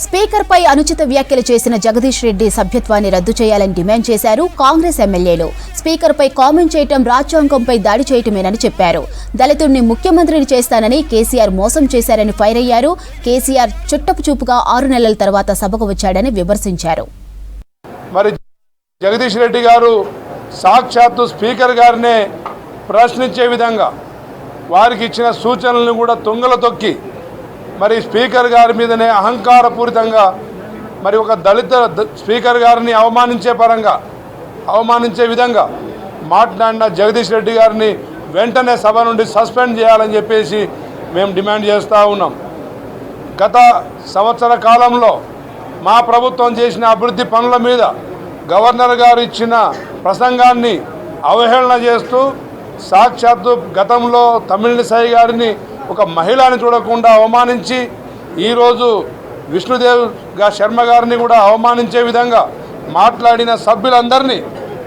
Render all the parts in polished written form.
స్పీకర్పై అనుచిత వ్యాఖ్యలు చేసిన జగదీష్ రెడ్డి సభ్యత్వాన్ని రద్దు చేయాలని డిమాండ్ చేశారు కాంగ్రెస్ ఎమ్మెల్యేలు. స్పీకర్పై కామెంట్ చేయటం రాజ్యాంగంపై దాడి చేయటమేనని చెప్పారు. దళితుడిని ముఖ్యమంత్రిని చేస్తానని కేసీఆర్ మోసం చేశారని ఫైర్ అయ్యారు. కేసీఆర్ చుట్టపు చూపుగా 6 నెలల తర్వాత సభకు వచ్చాడని విమర్శించారు. మరి జగదీష్ రెడ్డి గారు సాక్షాత్తు స్పీకర్ గారినే ప్రశ్నించే విధంగా వారికి ఇచ్చిన సూచనలను కూడా తుంగలో తొక్కి మరి స్పీకర్ గారి మీదనే అహంకారపూరితంగా మరి ఒక దళిత స్పీకర్ గారిని అవమానించే విధంగా మాట్లాడిన జగదీష్ రెడ్డి గారిని వెంటనే సభ నుండి సస్పెండ్ చేయాలని చెప్పేసి మేము డిమాండ్ చేస్తూ ఉన్నాం. గత సంవత్సర కాలంలో మా ప్రభుత్వం చేసిన అభివృద్ధి పనుల మీద గవర్నర్ గారు ఇచ్చిన ప్రసంగాన్ని అవహేళన చేస్తూ సాక్షాత్తు గతంలో తమిళిసై గారిని ఒక మహిళని చూడకుండా అవమానించి ఈరోజు విష్ణుదేవ్ శర్మ గారిని కూడా అవమానించే విధంగా మాట్లాడిన సభ్యులందరినీ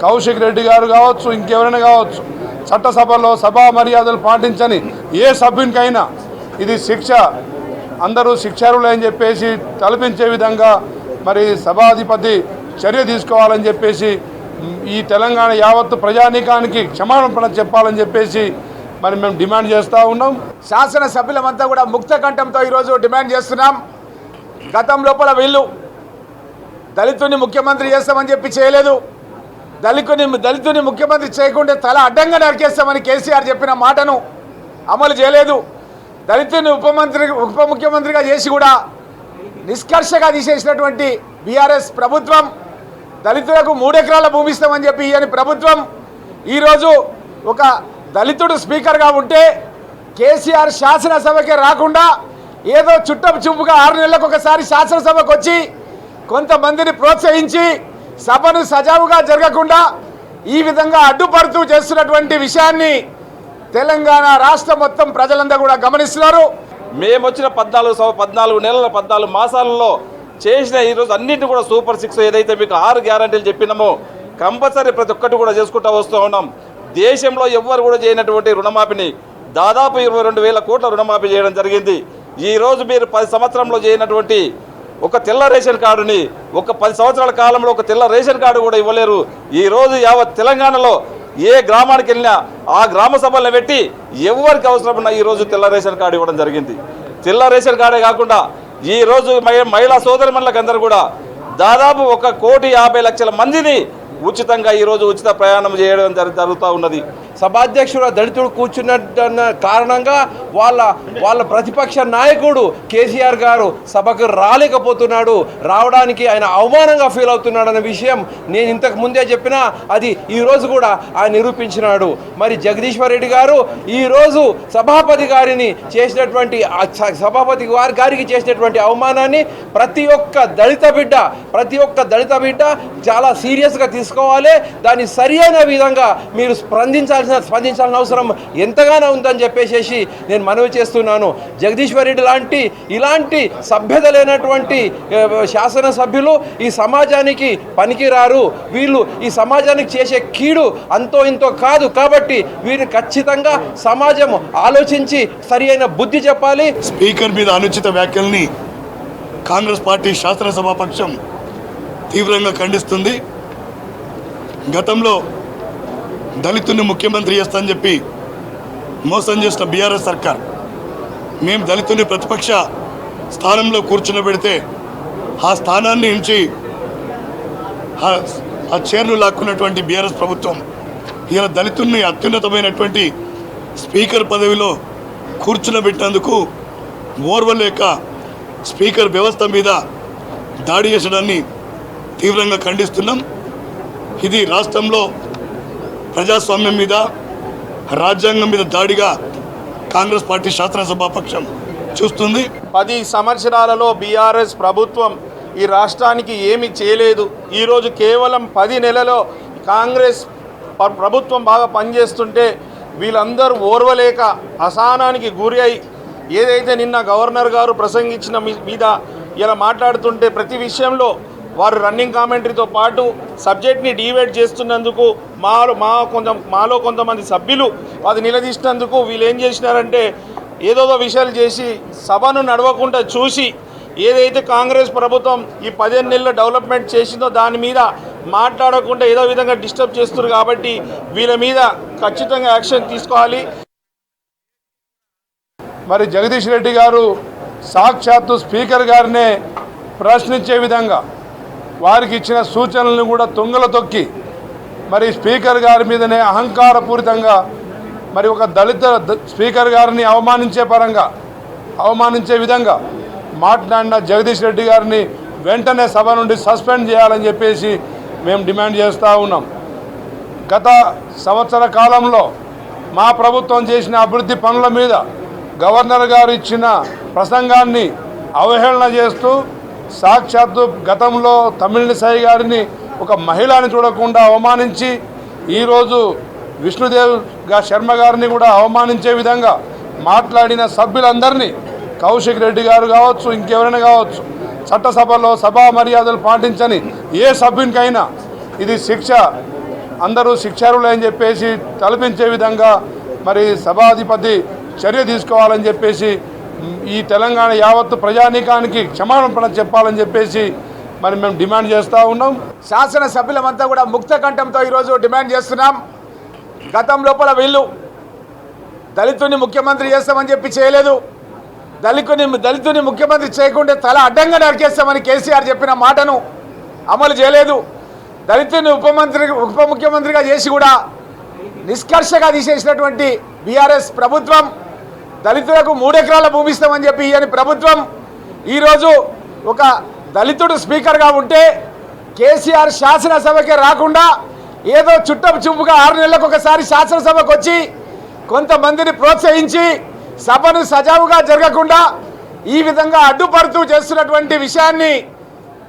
కౌశిక్ రెడ్డి గారు కావచ్చు, ఇంకెవరైనా కావచ్చు, చట్టసభలో సభా మర్యాదలు పాటించని ఏ సభ్యునికైనా ఇది శిక్ష, అందరూ శిక్షార్హులే అని చెప్పేసి తలపించే విధంగా మరి సభాధిపతి చర్య తీసుకోవాలని చెప్పేసి ఈ తెలంగాణ యావత్తు ప్రజానీకానికి క్షమాపణ చెప్పాలని చెప్పేసి మరి మేము డిమాండ్ చేస్తూ ఉన్నాం. శాసనసభ్యులమంతా కూడా ముక్త కంఠంతో ఈరోజు డిమాండ్ చేస్తున్నాం. గతం లోపల వీళ్ళు దళితుని ముఖ్యమంత్రి చేస్తామని చెప్పి చేయలేదు. దళితుని ముఖ్యమంత్రి చేయకుండా తల అడ్డంగా నరికేస్తామని కేసీఆర్ చెప్పిన మాటను అమలు చేయలేదు. దళితుని ఉప ముఖ్యమంత్రిగా చేసి కూడా నిష్కర్షగా తీసేసినటువంటి బీఆర్ఎస్ ప్రభుత్వం, దళితులకు 3 ఎకరాల భూమి ఇస్తామని చెప్పి ఇయని ప్రభుత్వం ఈరోజు ఒక దళితుడు స్పీకర్గా ఉంటే కేసీఆర్ శాసనసభకే రాకుండా ఏదో చుట్టపు చూపుగా 6 నెలలకు ఒకసారి శాసనసభకు వచ్చి కొంతమందిని ప్రోత్సహించి సభను సజావుగా జరగకుండా ఈ విధంగా అడ్డుపడుతూ చేస్తున్నటువంటి విషయాన్ని తెలంగాణ రాష్ట్రం మొత్తం ప్రజలందరూ కూడా గమనిస్తున్నారు. మేము వచ్చిన 14 నెలల 14 మాసాలలో చేసిన ఈరోజు అన్నింటినీ కూడా సూపర్ 6 ఏదైతే మీకు 6 గ్యారంటీలు చెప్పినామో కంపల్సరీ ప్రతి ఒక్కటి కూడా చేసుకుంటూ వస్తూ ఉన్నాం. దేశంలో ఎవ్వరు కూడా చేయనటువంటి రుణమాఫీని దాదాపు 22,000 కోట్ల రుణమాఫీ చేయడం జరిగింది. ఈరోజు మీరు 10 సంవత్సరంలో చేయనటువంటి ఒక తెల్ల రేషన్ కార్డుని ఒక 10 సంవత్సరాల కాలంలో ఒక తెల్ల రేషన్ కార్డు కూడా ఇవ్వలేరు. ఈరోజు యావత్ తెలంగాణలో ఏ గ్రామానికి వెళ్ళినా ఆ గ్రామ సభలను పెట్టి ఎవరికి అవసరమన్నా ఈరోజు తెల్ల రేషన్ కార్డు ఇవ్వడం జరిగింది. తెల్ల రేషన్ కార్డే కాకుండా ఈరోజు మహిళా సోదరిమణులకు అందరూ కూడా దాదాపు 1,50,00,000 మందిని ఉచితంగా ఈరోజు ఉచిత ప్రయాణం చేయడం జరుగుతూ ఉన్నది. సభాధ్యక్షుడు దళితుడు కూర్చున్న కారణంగా వాళ్ళ ప్రతిపక్ష నాయకుడు కేసీఆర్ గారు సభకు రాలేకపోతున్నాడు. రావడానికి ఆయన అవమానంగా ఫీల్ అవుతున్నాడు అనే విషయం నేను ఇంతకు ముందే చెప్పినా అది ఈరోజు కూడా ఆయన నిరూపించినాడు. మరి జగదీశ్వర్ రెడ్డి గారు ఈరోజు సభాపతి గారికి చేసినటువంటి అవమానాన్ని ప్రతి ఒక్క దళిత బిడ్డ చాలా సీరియస్గా తీసుకోవాలి. దాన్ని సరియైన విధంగా మీరు స్పందించాల్సిన అవసరం ఎంతగానో ఉందని చెప్పేసి నేను మనవి చేస్తున్నాను. జగదీశ్వర్ రెడ్డి ఇలాంటి సభ్యత లేనటువంటి శాసనసభ్యులు ఈ సమాజానికి పనికిరారు. వీళ్ళు ఈ సమాజానికి చేసే కీడు అంతో ఇంతో కాదు. కాబట్టి వీరిని ఖచ్చితంగా సమాజం ఆలోచించి సరి అయిన బుద్ధి చెప్పాలి. స్పీకర్ మీద అనుచిత వ్యాఖ్యల్ని కాంగ్రెస్ పార్టీ శాసనసభాపక్షం తీవ్రంగా ఖండిస్తుంది. గతంలో దళితుని ముఖ్యమంత్రి చేస్తానని చెప్పి మోసం చేసిన బీఆర్ఎస్ సర్కార్ మేము దళితుని ప్రతిపక్ష స్థానంలో కూర్చునబెడితే ఆ స్థానాన్ని నుంచి ఆ చైర్ను లాక్కున్నటువంటి బీఆర్ఎస్ ప్రభుత్వం ఇలా దళితుల్ని అత్యున్నతమైనటువంటి స్పీకర్ పదవిలో కూర్చునబెట్టినందుకు ఓర్వలేక స్పీకర్ వ్యవస్థ మీద దాడి చేసడాన్ని తీవ్రంగా ఖండిస్తున్నాం. ఇది రాష్ట్రంలో ప్రజాస్వామ్యం మీద రాజ్యాంగం మీద దాడిగా కాంగ్రెస్ పార్టీ శాసనసభాపక్షం చూస్తుంది. 10 సంవత్సరాలలో బీఆర్ఎస్ ప్రభుత్వం ఈ రాష్ట్రానికి ఏమీ చేయలేదు. ఈరోజు కేవలం 10 నెలలో కాంగ్రెస్ ప్రభుత్వం బాగా పనిచేస్తుంటే వీళ్ళందరూ ఓర్వలేక అసహనానికి గురి అయి ఏదైతే నిన్న గవర్నర్ గారు ప్రసంగించిన మీద ఇలా మాట్లాడుతుంటే ప్రతి విషయంలో వారు రన్నింగ్ కామెంటరీతో పాటు సబ్జెక్ట్ని డివైడ్ చేస్తున్నందుకు మాలో కొంతమంది సభ్యులు అది నిలదీసినందుకు వీళ్ళు ఏం చేసినారంటే ఏదోదో విషయాలు చేసి సభను నడవకుండా చూసి ఏదైతే కాంగ్రెస్ ప్రభుత్వం ఈ 15 నెలల డెవలప్మెంట్ చేసిందో దాని మీద మాట్లాడకుండా ఏదో విధంగా డిస్టర్బ్ చేస్తున్నారు కాబట్టి వీళ్ళ మీద ఖచ్చితంగా యాక్షన్ తీసుకోవాలి. మరి జగదీష్ రెడ్డి గారు సాక్షాత్తు స్పీకర్ గారినే ప్రశ్నించే విధంగా వారికి ఇచ్చిన సూచనలను కూడా తుంగలో తొక్కి మరి స్పీకర్ గారి మీదనే అహంకారపూరితంగా మరి ఒక దళిత స్పీకర్ గారిని అవమానించే విధంగా మాట్లాడిన జగదీష్ రెడ్డి గారిని వెంటనే సభ నుండి సస్పెండ్ చేయాలని చెప్పేసి మేము డిమాండ్ చేస్తూ ఉన్నాం. గత సంవత్సర కాలంలో మా ప్రభుత్వం చేసిన అభివృద్ధి పనుల మీద గవర్నర్ గారు ఇచ్చిన ప్రసంగాన్ని అవహేళన చేస్తూ సాక్షాత్తు గతంలో తమిళిసై గారిని ఒక మహిళని చూడకుండా అవమానించి ఈరోజు విష్ణుదేవ్ శర్మ గారిని కూడా అవమానించే విధంగా మాట్లాడిన సభ్యులందరినీ కౌశిక్ రెడ్డి గారు కావచ్చు, ఇంకెవరైనా కావచ్చు, చట్టసభలో సభా మర్యాదలు పాటించని ఏ సభ్యునికైనా ఇది శిక్ష, అందరూ శిక్షార్హులే అని చెప్పేసి తలపించే విధంగా మరి సభాధిపతి చర్య తీసుకోవాలని చెప్పేసి ఈ తెలంగాణ యావత్తు ప్రజానీకానికి క్షమాపణ చెప్పాలని చెప్పేసి మరి మేము డిమాండ్ చేస్తూ ఉన్నాం. శాసనసభ్యులమంతా కూడా ముక్త కంఠంతో ఈరోజు డిమాండ్ చేస్తున్నాం. గతం లోపల వీళ్ళు దళితుని ముఖ్యమంత్రి చేస్తామని చెప్పి చేయలేదు, దళితుని ముఖ్యమంత్రి చేయకుంటే తల అడ్డంగా నరికేస్తామని కేసీఆర్ చెప్పిన మాటను అమలు చేయలేదు. దళితుని ఉప ముఖ్యమంత్రిగా చేసి కూడా నిష్కర్షగా తీసేసినటువంటి బీఆర్ఎస్ ప్రభుత్వం దళితులకు 3 ఎకరాల భూమి ఇస్తామని చెప్పి ఇయని ప్రభుత్వం ఈరోజు ఒక దళితుడు స్పీకర్గా ఉంటే కేసీఆర్ శాసనసభకే రాకుండా ఏదో చూపుగా 6 నెలలకు ఒకసారి శాసనసభకు వచ్చి కొంతమందిని ప్రోత్సహించి సభను సజావుగా జరగకుండా ఈ విధంగా అడ్డుపడుతూ చేస్తున్నటువంటి విషయాన్ని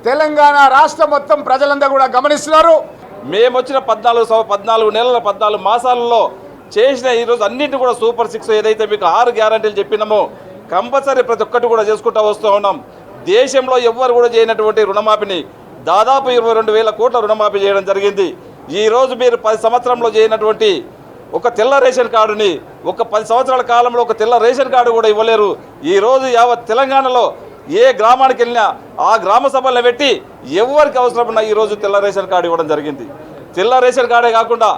తెలంగాణ రాష్ట్రం మొత్తం ప్రజలందరూ కూడా గమనిస్తున్నారు. మేము వచ్చిన 14 నెలల 14 మాసాలలో చేసిన ఈరోజు అన్నింటినీ కూడా సూపర్ 6 ఏదైతే మీకు 6 గ్యారంటీలు చెప్పినామో కంపల్సరీ ప్రతి ఒక్కటి కూడా చేసుకుంటూ వస్తూ ఉన్నాం. దేశంలో ఎవ్వరు కూడా చేయనటువంటి రుణమాఫీని దాదాపు 22,000 కోట్ల రుణమాఫీ చేయడం జరిగింది. ఈరోజు మీరు 10 సంవత్సరంలో చేయనటువంటి ఒక తెల్ల రేషన్ కార్డుని ఒక 10 సంవత్సరాల కాలంలో ఒక తెల్ల రేషన్ కార్డు కూడా ఇవ్వలేరు. ఈరోజు యావత్ తెలంగాణలో ఏ గ్రామానికి వెళ్ళినా ఆ గ్రామ సభలను పెట్టి ఎవరికి అవసరమన్నా ఈరోజు తెల్ల రేషన్ కార్డు ఇవ్వడం జరిగింది. తెల్ల రేషన్ కార్డే కాకుండా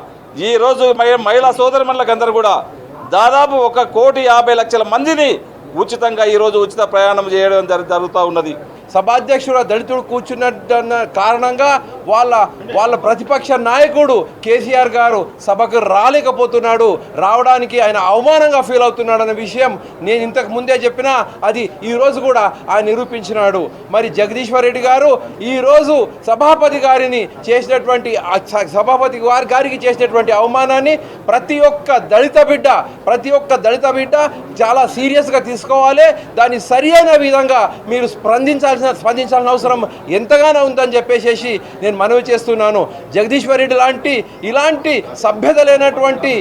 ఈరోజు మహిళా సోదరిమణులకు అందరూ కూడా దాదాపు 1,50,00,000 మందిని ఉచితంగా ఈరోజు ఉచిత ప్రయాణం చేయడం జరుగుతూ ఉన్నది. సభాధ్యక్షుడు దళితుడు కూర్చున్న కారణంగా వాళ్ళ ప్రతిపక్ష నాయకుడు కేసీఆర్ గారు సభకు రాలేకపోతున్నాడు. రావడానికి ఆయన అవమానంగా ఫీల్ అవుతున్నాడు అనే విషయం నేను ఇంతకు ముందే చెప్పినా అది ఈరోజు కూడా ఆయన నిరూపించినాడు. మరి జగదీశ్వర్ రెడ్డి గారు ఈరోజు సభాపతి గారికి చేసినటువంటి అవమానాన్ని ప్రతి ఒక్క దళిత బిడ్డ చాలా సీరియస్గా తీసుకోవాలి. దాన్ని సరియైన విధంగా మీరు స్పందించాల్సిన అవసరం ఎంతగానో ఉందని చెప్పేసి నేను మనవి చేస్తున్నాను. జగదీశ్వర్ రెడ్డి ఇలాంటి సభ్యత లేనటువంటి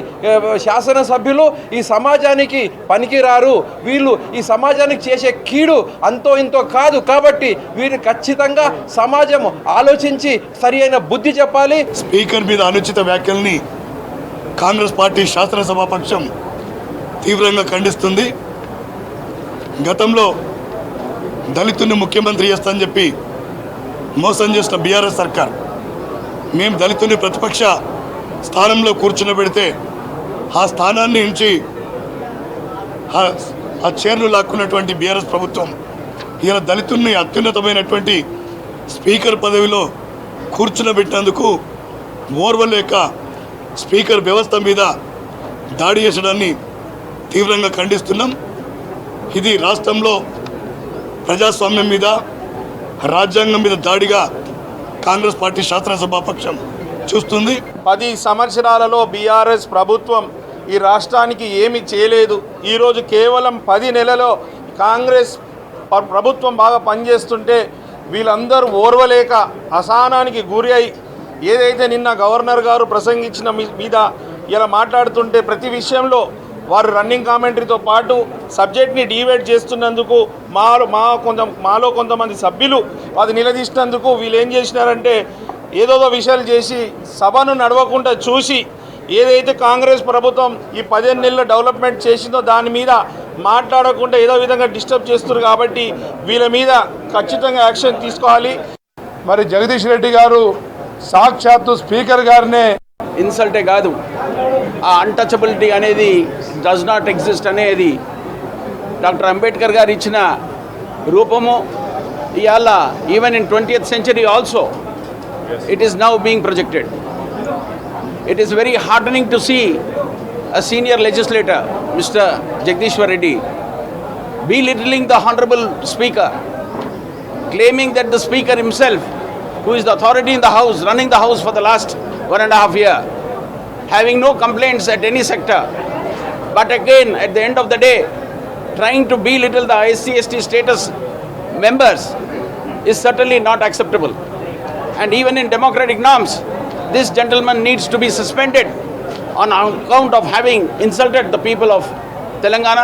శాసనసభ్యులు ఈ సమాజానికి పనికిరారు. వీళ్ళు ఈ సమాజానికి చేసే కీడు అంతో ఇంతో కాదు. కాబట్టి వీరిని ఖచ్చితంగా సమాజం ఆలోచించి సరి అయిన బుద్ధి చెప్పాలి. స్పీకర్ మీద అనుచిత వ్యాఖ్యల్ని కాంగ్రెస్ పార్టీ శాసనసభాపక్షం తీవ్రంగా ఖండిస్తుంది. గతంలో దళితుని ముఖ్యమంత్రి చేస్తానని చెప్పి మోసం చేసిన బీఆర్ఎస్ సర్కార్ మేము దళితుని ప్రతిపక్ష స్థానంలో కూర్చునబెడితే ఆ స్థానాన్ని నుంచి ఆ చైర్లు లాక్కున్నటువంటి బీఆర్ఎస్ ప్రభుత్వం ఇలా దళితుల్ని అత్యున్నతమైనటువంటి స్పీకర్ పదవిలో కూర్చునబెట్టినందుకు ఓర్వలేక స్పీకర్ వ్యవస్థ మీద దాడి చేసడాన్ని తీవ్రంగా ఖండిస్తున్నాం. ఇది రాష్ట్రంలో ప్రజాస్వామ్యం మీద రాజ్యాంగం మీద దాడిగా కాంగ్రెస్ పార్టీ శాసనసభాపక్షం చూస్తుంది. 10 సంవత్సరాలలో బీఆర్ఎస్ ప్రభుత్వం ఈ రాష్ట్రానికి ఏమీ చేయలేదు. ఈరోజు కేవలం 10 నెలలో కాంగ్రెస్ ప్రభుత్వం బాగా పనిచేస్తుంటే వీళ్ళందరూ ఓర్వలేక అసహనానికి గురి అయి ఏదైతే నిన్న గవర్నర్ గారు ప్రసంగించిన మీద ఇలా మాట్లాడుతుంటే ప్రతి విషయంలో వారు రన్నింగ్ కామెంటరీతో పాటు సబ్జెక్ట్ని డివైడ్ చేస్తున్నందుకు మాలో కొంతమంది సభ్యులు అది నిలదీసినందుకు వీళ్ళు ఏం చేసినారంటే ఏదో విషయాలు చేసి సభను నడవకుండా చూసి ఏదైతే కాంగ్రెస్ ప్రభుత్వం ఈ 15 నెలల డెవలప్మెంట్ చేసిందో దాని మీద మాట్లాడకుండా ఏదో విధంగా డిస్టర్బ్ చేస్తున్నారు. కాబట్టి వీళ్ళ మీద ఖచ్చితంగా యాక్షన్ తీసుకోవాలి. మరి జగదీష్ రెడ్డి గారు సాక్షాత్తు స్పీకర్ గారినే ఇన్సల్టే కాదు, ఆ అన్టచబిలిటీ అనేది డస్ నాట్ ఎగ్జిస్ట్ అనేది డాక్టర్ అంబేద్కర్ గారు ఇచ్చిన రూపము ఇవాళ even in 20th century also it is now being projected. It is very heartening to see a senior legislator, Mr. Jagdishwar Reddy, belittling the Honorable Speaker, claiming that the Speaker himself, who is the authority in the House, running the House for the last 1.5 years, having no complaints at any sector, but again, at the end of the day, trying to belittle the SC/ST status members is certainly not acceptable. And even in democratic norms, this gentleman needs to be suspended on account of having insulted the people of Telangana.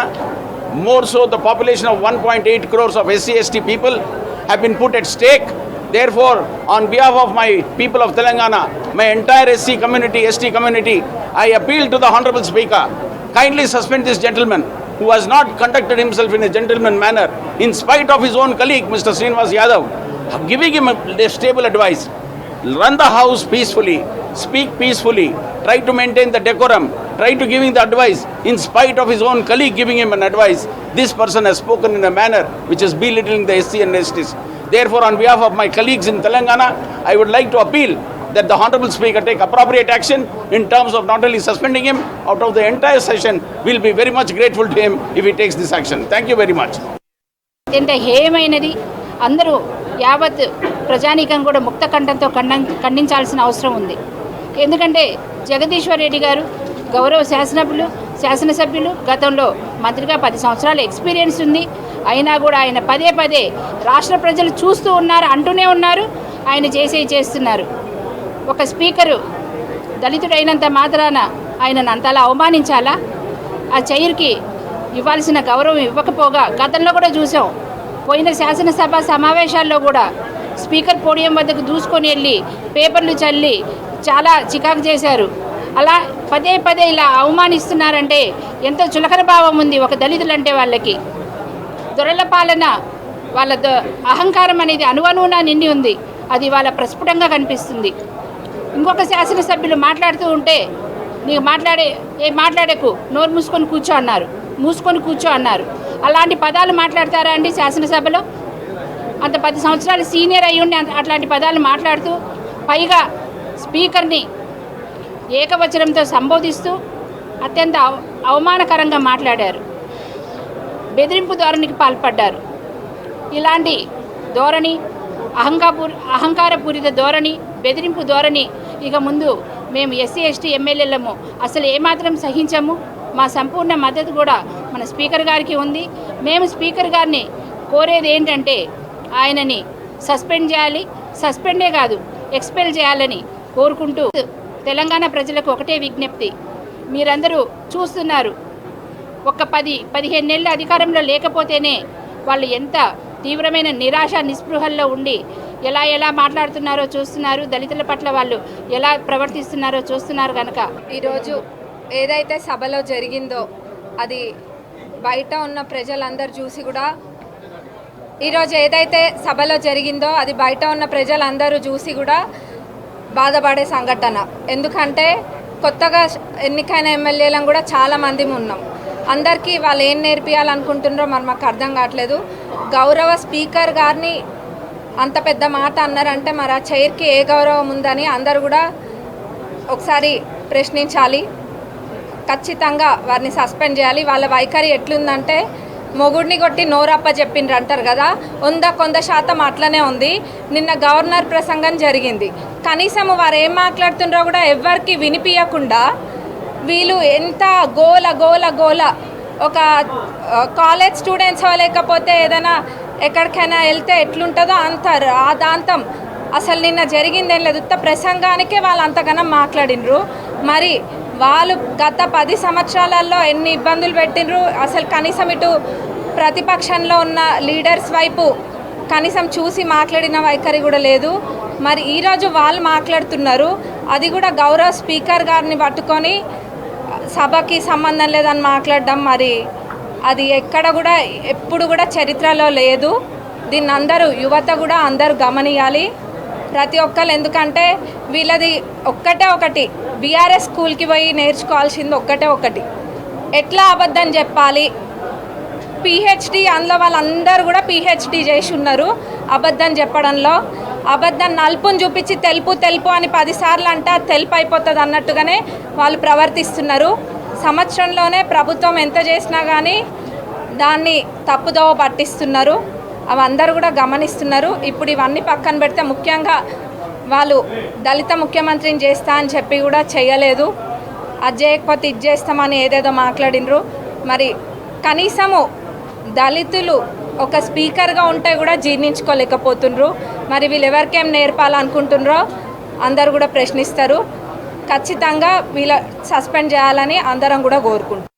More so, the population of 1.8 crores of SC/ST people have been put at stake. Therefore, on behalf of my people of Telangana, my entire SC community, ST community, I appeal to the Honorable Speaker, kindly suspend this gentleman who has not conducted himself in a gentleman manner, in spite of his own colleague, Mr. Srinivas Yadav, giving him a stable advice. Run the House peacefully, speak peacefully, try to maintain the decorum, try to giving the advice, in spite of his own colleague giving him an advice. This person has spoken in a manner which is belittling the SC and STs. Therefore, on behalf of my colleagues in Telangana, I would like to appeal that the Honorable Speaker take appropriate action in terms of not only suspending him out of the entire session. We'll be very much grateful to him if he takes this action. Thank you very much. ఎంత హేయమైనది, అందరూ యావత్ ప్రజానీకం కూడా ముక్త కంఠంతో ఖండించాల్సిన అవసరం ఉంది. ఎందుకంటే జగదీశ్వర్ రెడ్డి గారు గౌరవ శాసనసభ్యులు, గతంలో మంత్రిగా 10 సంవత్సరాల ఎక్స్పీరియన్స్ ఉంది. అయినా కూడా ఆయన పదే పదే రాష్ట్ర ప్రజలు చూస్తూ ఉన్నారు, అంటూనే ఉన్నారు, ఆయన చేస్తున్నారు. ఒక స్పీకరు దళితుడైనంత మాత్రాన ఆయనను అంతలా అవమానించాలా? ఆ చైర్కి ఇవ్వాల్సిన గౌరవం ఇవ్వకపోగా గతంలో కూడా చూసాం. పోయిన శాసనసభ సమావేశాల్లో కూడా స్పీకర్ పోడియం వద్దకు దూసుకొని వెళ్ళి పేపర్లు చల్లి చాలా చికాకు చేశారు. అలా పదే పదే ఇలా అవమానిస్తున్నారంటే ఎంతో చులకన భావం ఉంది ఒక దళితులంటే వాళ్ళకి. దొరల పాలన, వాళ్ళ అహంకారం అనేది అణువణువున నిండి ఉంది. అది వాళ్ళ ప్రస్ఫుటంగా కనిపిస్తుంది. ఇంకొక శాసనసభ్యులు మాట్లాడుతూ ఉంటే నీకు మాట్లాడకు, నోరు మూసుకొని కూర్చో అన్నారు. అలాంటి పదాలు మాట్లాడతారా అండి శాసనసభలో? అంత 10 సంవత్సరాలు సీనియర్ అయ్యి ఉండి అట్లాంటి పదాలు మాట్లాడుతూ, పైగా స్పీకర్ని ఏకవచనంతో సంబోధిస్తూ అత్యంత అవమానకరంగా మాట్లాడారు. బెదిరింపు ధోరణికి పాల్పడ్డారు. ఇలాంటి ధోరణి, అహంకారపూరిత ధోరణి, బెదిరింపు ధోరణి ఇక ముందు మేము SC/ST ఎమ్మెల్యేలము అసలు ఏమాత్రం సహించము. మా సంపూర్ణ మద్దతు కూడా మన స్పీకర్ గారికి ఉంది. మేము స్పీకర్ గారిని కోరేది ఏంటంటే ఆయనని సస్పెండ్ చేయాలి, సస్పెండే కాదు ఎక్స్పెల్ చేయాలని కోరుకుంటూ తెలంగాణ ప్రజలకు ఒకటే విజ్ఞప్తి. మీరందరూ చూస్తున్నారు, ఒక 10-15 నెలల అధికారంలో లేకపోతేనే వాళ్ళు ఎంత తీవ్రమైన నిరాశ నిస్పృహల్లో ఉండి ఎలా మాట్లాడుతున్నారో చూస్తున్నారు. దళితుల పట్ల వాళ్ళు ఎలా ప్రవర్తిస్తున్నారో చూస్తున్నారు. కనుక ఈరోజు ఏదైతే సభలో జరిగిందో అది బయట ఉన్న ప్రజలందరూ చూసి కూడా బాధపడే సంఘటన. ఎందుకంటే కొత్తగా ఎన్నికైన ఎమ్మెల్యేలను కూడా చాలామంది ఉన్నాం. అందరికీ వాళ్ళు ఏం నేర్పియాలనుకుంటున్నారో మరి మాకు అర్థం కావట్లేదు. గౌరవ స్పీకర్ గారిని అంత పెద్ద మాట అన్నారంటే మరి ఆ చైర్కి ఏ గౌరవం ఉందని అందరూ కూడా ఒకసారి ప్రశ్నించాలి. ఖచ్చితంగా వారిని సస్పెండ్ చేయాలి. వాళ్ళ వైఖరి ఎట్లుందంటే మొగుడిని కొట్టి నోరప్ప చెప్పిండ్రు అంటారు కదా, 100% అట్లనే ఉంది. నిన్న గవర్నర్ ప్రసంగం జరిగింది. కనీసం వారు ఏం మాట్లాడుతుండ్రో కూడా ఎవరికి వినిపించకుండా వీళ్ళు ఎంత గోల ఒక కాలేజ్ స్టూడెంట్స్ లేకపోతే ఏదైనా ఎక్కడికైనా వెళ్తే ఎట్లుంటుందో అంత రాదాంతం. అసలు నిన్న జరిగిందేం లేదు, ఉత్త ప్రసంగానికే వాళ్ళు అంతగానో మాట్లాడినరు. మరి వాళ్ళు గత 10 సంవత్సరాలలో ఎన్ని ఇబ్బందులు పెట్టినరు. అసలు కనీసం ఇటు ప్రతిపక్షంలో ఉన్న లీడర్స్ వైపు కనీసం చూసి మాట్లాడిన వైఖరి కూడా లేదు. మరి ఈరోజు వాళ్ళు మాట్లాడుతున్నారు, అది కూడా గౌరవ స్పీకర్ గారిని పట్టుకొని సభకి సంబంధం లేదని మాట్లాడడం మరి అది ఎక్కడ కూడా ఎప్పుడు కూడా చరిత్రలో లేదు. దీన్ని అందరూ యువత కూడా అందరూ గమనియాలి ప్రతి ఒక్కరు. ఎందుకంటే వీళ్ళది ఒకటి బీఆర్ఎస్ స్కూల్కి పోయి నేర్చుకోవాల్సింది ఒకటి ఎట్లా అబద్ధం చెప్పాలి. పిహెచ్డి అందులో వాళ్ళందరూ కూడా పిహెచ్డి చేసి ఉన్నారు అబద్ధం చెప్పడంలో. అబద్ధం నలుపుని చూపించి తెలుపు అని 10 సార్లు అంటే తెలుపు అయిపోతుంది అన్నట్టుగానే వాళ్ళు ప్రవర్తిస్తున్నారు. సంవత్సరంలోనే ప్రభుత్వం ఎంత చేసినా కానీ దాన్ని తప్పుదోవ పట్టిస్తున్నారు. అవి అందరూ కూడా గమనిస్తున్నారు. ఇప్పుడు ఇవన్నీ పక్కన పెడితే ముఖ్యంగా వాళ్ళు దళిత ముఖ్యమంత్రిని చేస్తా అని చెప్పి కూడా చేయలేదు. అది చేయకపోతే ఇది చేస్తామని ఏదేదో మాట్లాడినరు. మరి కనీసము దళితులు ఒక స్పీకర్గా ఉంటే కూడా జీర్ణించుకోలేకపోతుండ్రు. మరి వీళ్ళు ఎవరికేం నేర్పాలనుకుంటున్నారో అందరూ కూడా ప్రశ్నిస్తారు. ఖచ్చితంగా వీళ్ళ సస్పెండ్ చేయాలని అందరం కూడా కోరుకుంటున్నాం.